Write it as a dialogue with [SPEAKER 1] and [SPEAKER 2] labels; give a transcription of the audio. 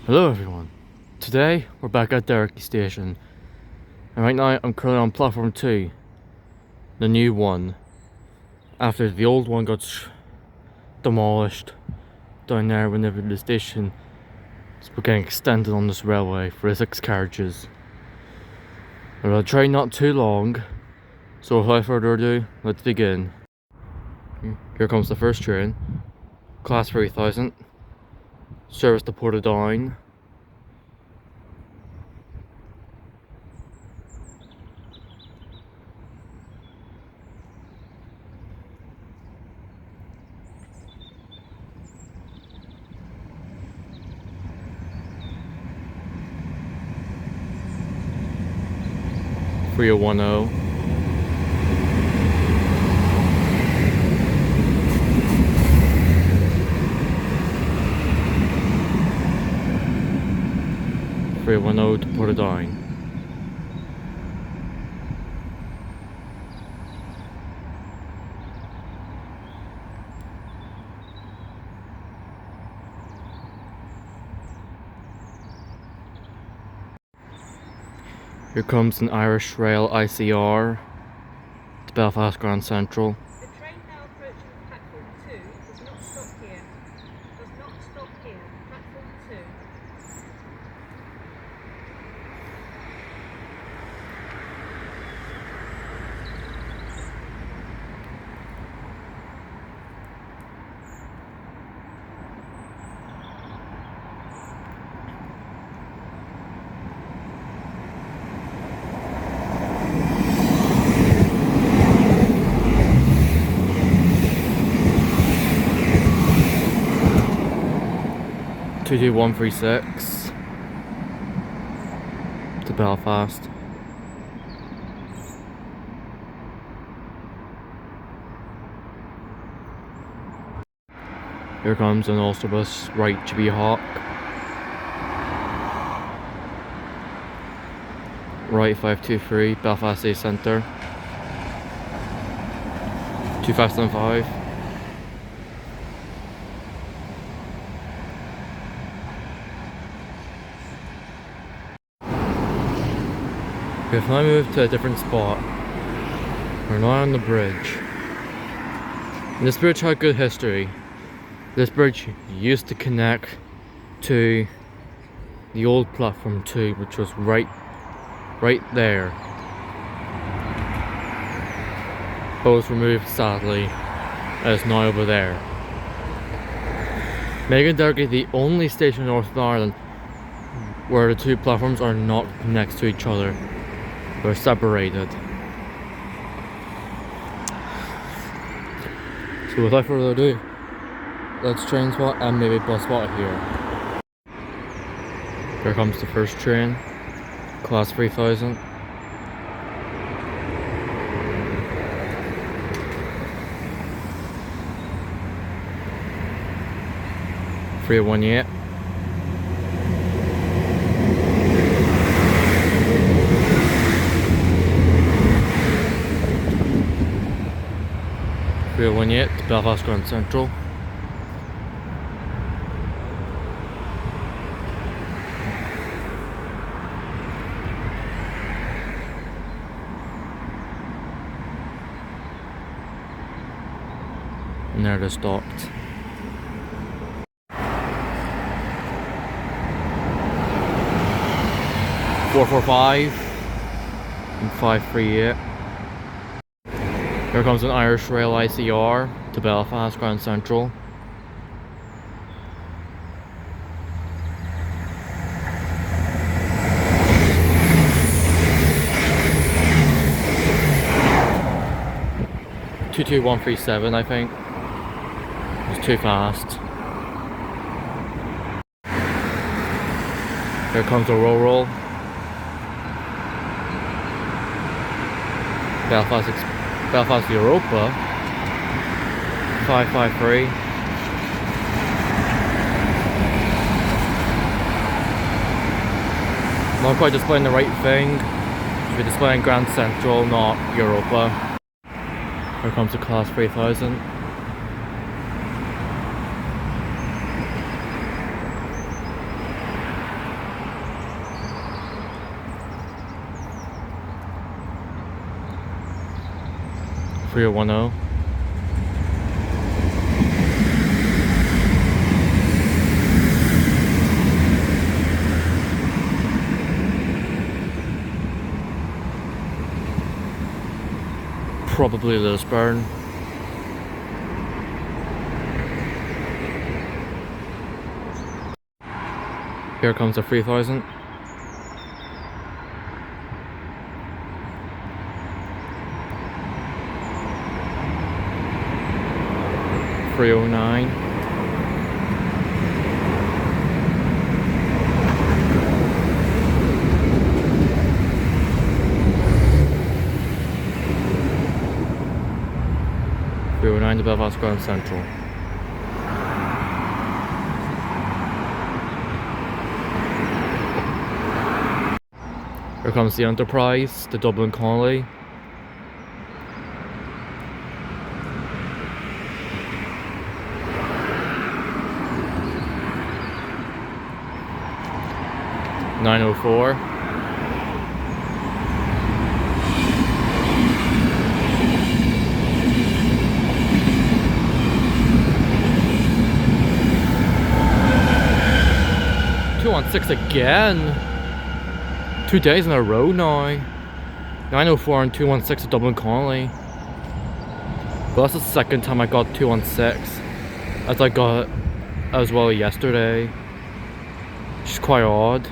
[SPEAKER 1] Hello everyone. Today we're back at derriagy station, and right now I'm currently on platform 2, the new one, after the old one got demolished down there whenever the station is getting extended on this railway for the 6 carriages. We're on a train not too long, so without further ado, let's begin. Here comes the first train, class 3000, service to Portadown. For your 10. For your 10 to Portadown. Here comes an Irish Rail ICR to Belfast Grand Central.
[SPEAKER 2] The train now approaching platform 2 does not stop here. Does not stop here. Platform 2.
[SPEAKER 1] Two 136 to Belfast. Here comes an Ulster bus right to be Hawk. Right 523 Belfast City Centre. 2575. If I move to a different spot, we're not on the bridge. And this bridge had good history. This bridge used to connect to the old platform 2, which was right there. But was removed sadly, and it's now over there. Making derriagy the only station in Northern Ireland where the two platforms are not next to each other. They're separated. So without further ado, let's train spot and maybe bus spot here. Here comes the first train, class 3000. Free 18. Free 18 to Belfast Grand Central. And there they stopped. (445) and 538. Here comes an Irish Rail ICR to Belfast Grand Central. (22137), I think. It's too fast. Here comes a roll. Belfast Europa 553. Not quite displaying the right thing. Should be displaying Grand Central, not Europa. Here comes the class 3000. 3010. Probably Lisburn. Here comes the 3000. $309. $309 to Belfast Grand Central. Here comes the Enterprise, the Dublin Connolly. $904. $216 again. 2 days in a row now. 904 and 216 at Dublin Connolly. But that's the second time I got 216, as I got as well yesterday. Which is quite odd.